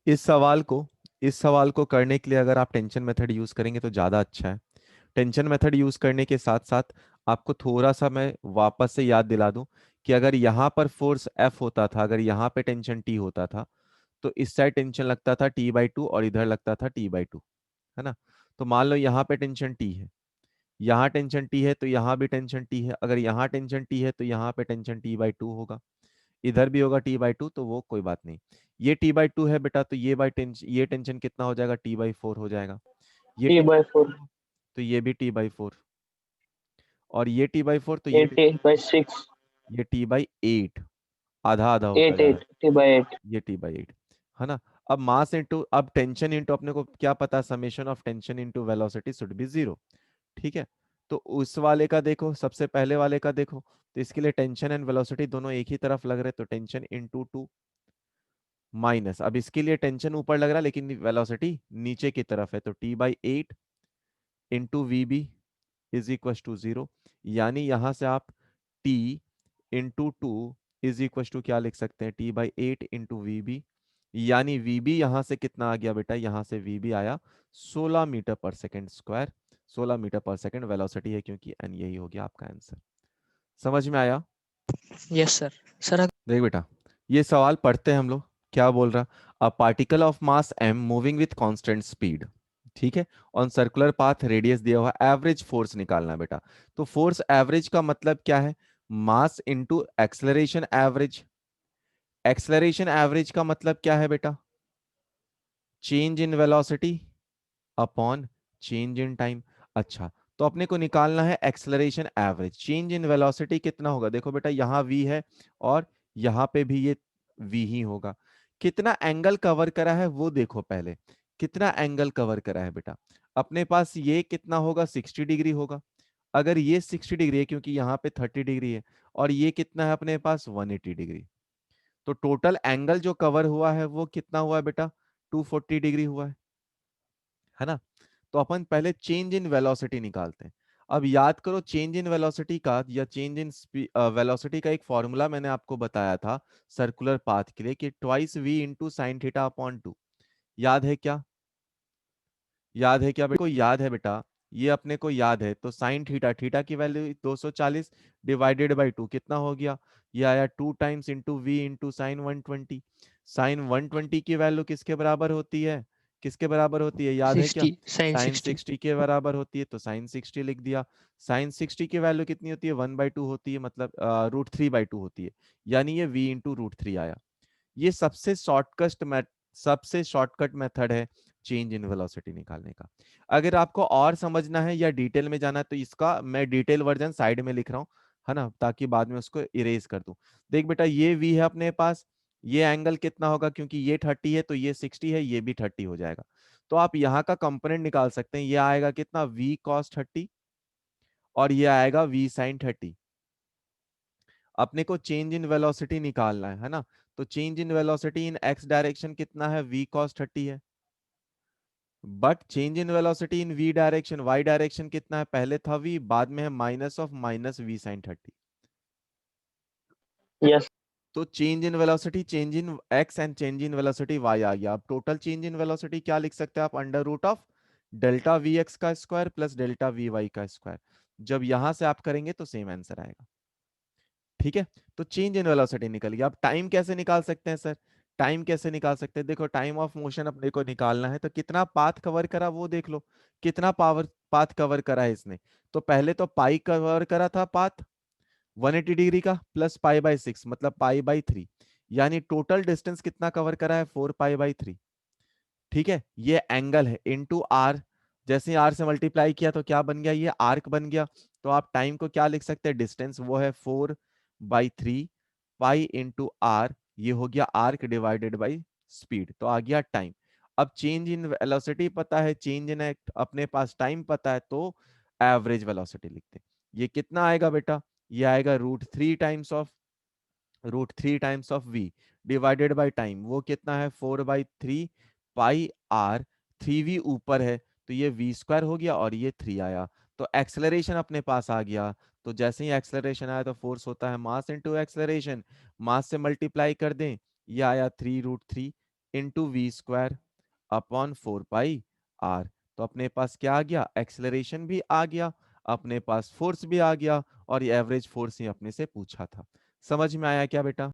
इस सवाल को करने के लिए अगर आप टेंशन मेथड यूज करेंगे तो ज्यादा अच्छा है। टेंशन मेथड यूज करने के साथ साथ आपको थोड़ा सा मैं वापस से याद दिला दूं कि अगर यहाँ पर फोर्स F होता था, अगर यहाँ पे टेंशन T होता था, तो इस साइड टेंशन लगता था T/2 और इधर लगता था T/2, है ना। तो मान लो यहाँ पे टेंशन T है, यहाँ टेंशन T है, तो यहाँ भी टेंशन T है। अगर यहाँ टेंशन T है तो यहाँ पे टेंशन T/2 होगा, इधर भी होगा T/2, तो वो कोई बात नहीं। ये T/2 है बेटा, तो ये टेंशन कितना हो जाएगा, T/4 हो जाएगा। ये टी बाई T/4 फोर, है, तो ये भी T/4, और ये T/4, तो ये भी एट बाई सिक्स, ये T/8, आधा आधा होता एट जा रहा एट टी बाई एट। है, ये T/8, है ना। अब मास इंटू, अब टेंशन इंटू, अपने को क्या पता, summation of tension into velocity should be zero. ठीक है। तो उस वाले का देखो, सबसे पहले वाले का देखो, तो इसके लिए टेंशन एंड वेलोसिटी दोनों एक ही तरफ लग रहे, तो टेंशन इंटू टू माइनस, अब इसके लिए टेंशन ऊपर लग रहा है लेकिन वेलोसिटी नीचे की तरफ है, तो T/8 into V B is equal to zero. यानी यहां से आप T into two is equal to क्या लिख सकते हैं, T/8 इंटू वी बी। यानी वी बी यहां से कितना आ गया बेटा, यहां से वी बी आया 16 मीटर पर सेकेंड स्क्वायर। 16 मीटर पर सेकेंड वेलोसिटी है क्योंकि एन, यही हो गया आपका आंसर। समझ में आया। Yes sir. सर देख बेटा, ये सवाल पढ़ते हैं हम लोग, क्या बोल रहा, a particle of mass m moving with constant speed, ठीक है, ऑन सर्कुलर पाथ, रेडियस दिया हुआ, एवरेज फोर्स निकालना है बेटा। तो फोर्स एवरेज का मतलब क्या है, mass into acceleration average. Acceleration average का मतलब क्या है बेटा, change in velocity upon change in time. अच्छा, तो अपने को निकालना है acceleration average, change in velocity कितना होगा, देखो बेटा यहाँ v है और यहाँ पे भी ये v ही होगा। कितना एंगल कवर करा है वो देखो पहले, कितना एंगल कवर करा है बेटा, अपने पास ये कितना होगा, 60 डिग्री होगा। अगर ये 60 डिग्री है क्योंकि यहाँ पे 30 डिग्री है, और ये कितना है अपने पास 180 डिग्री, तो टोटल एंगल जो कवर हुआ है वो कितना हुआ है बेटा, 240 डिग्री हुआ है ना। तो अपन पहले चेंज इन वेलोसिटी निकालते हैं। अब याद करो, चेंज इन वेलोसिटी का या चेंज इन वेलोसिटी का एक फॉर्मूला मैंने आपको बताया था सर्कुलर पाथ के लिए, कि twice v into sine theta upon two. याद है क्या, याद है क्या बेटा, को याद है बेटा, ये अपने को याद है, तो साइन थीटा, थीटा की वैल्यू 240 डिवाइडेड बाई टू कितना हो गया, ये आया 2 times into V into sine 120। Sine 120 की वैल्यू किसके बराबर होती है, किसके बराबर होती है, याद है क्या, 60, साइन साइन 60। 60 के बराबर होती है, तो साइन 60 लिख दिया। साइन 60 की वैल्यू कितनी होती है, 1/2 होती है, मतलब √3/2 होती है, यानी ये v इंटू √3 आया। ये सबसे शॉर्टकट मेथड है चेंज इन वेलोसिटी निकालने का। अगर आपको और समझना है या डिटेल में जाना है तो इसका मैं डिटेल वर्जन साइड में लिख रहा हूँ, है ना, ताकि बाद में उसको इरेज कर दूं। देख बेटा, ये v है अपने पास, ये एंगल कितना होगा, क्योंकि ये 30 है तो ये 60 है, ये भी 30 हो जाएगा। तो आप यहाँ का कंपोनेंट निकाल सकते हैं, ये आएगा कितना, v cos 30, और ये आएगा v sin 30। अपने को चेंज इन वेलोसिटी निकालना है ना, तो change in velocity in x direction कितना है, v cos 30 है, but change in velocity in v direction, y direction कितना है, पहले था v, बाद में है minus of minus v sin 30। Yes. तो change in velocity, change in x and change in velocity y आ गया। अब टोटल चेंज इन वेलोसिटी क्या लिख सकते हैं आप, under root of delta v x का square plus delta v y का स्क्वायर। जब यहां से आप करेंगे तो सेम आंसर आएगा। ठीक है, तो चेंज इन वेलोसिटी निकल गया। अब टाइम कैसे निकाल सकते हैं सर, टाइम कैसे निकाल सकते हैं, देखो टाइम ऑफ मोशन अपने को निकालना है, तो कितना पाथ कवर करा वो देख लो, कितना पावर पाथ कवर करा है इसने। तो पहले तो पाई कवर करा था पाथ 180 डिग्री का, प्लस π/6 मतलब π/3, यानी टोटल डिस्टेंस कितना कवर करा है, 4π/3। ठीक है, ये एंगल है इनटू आर, जैसे आर से मल्टीप्लाई किया तो क्या बन गया, ये आर्क बन गया। तो आप टाइम को क्या लिख सकते हैं, डिस्टेंस वो है 4/3 पाई इंटू आर, ये हो गया आर्क डिवाइडेड बाई स्पीड, तो आ गया टाइम। अब चेंज इन वेलोसिटी पता है, चेंज इन अपने पास टाइम पता है, तो एवरेज वेलोसिटी लिखते हैं। ये कितना आएगा बेटा, ये आएगा √3 times of v divided by time, वो कितना है 4/3 पाई आर। 3v ऊपर है तो ये v स्क्वायर हो गया और ये 3 आया, तो एक्सेलरेशन अपने पास आ गया। तो जैसे ही एक्सेलरेशन आया तो फोर्स होता है मास इनटू एक्सेलरेशन, मास से मल्टीप्लाई कर दें, ये आया 3√3 into V square upon 4 pi r। तो अपने पास क्या आ गया, एक्सेलरेशन भी आ गया, अपने पास फोर्स भी आ गया, और ये एवरेज फोर्स ही अपने से पूछा था। समझ में आया क्या बेटा?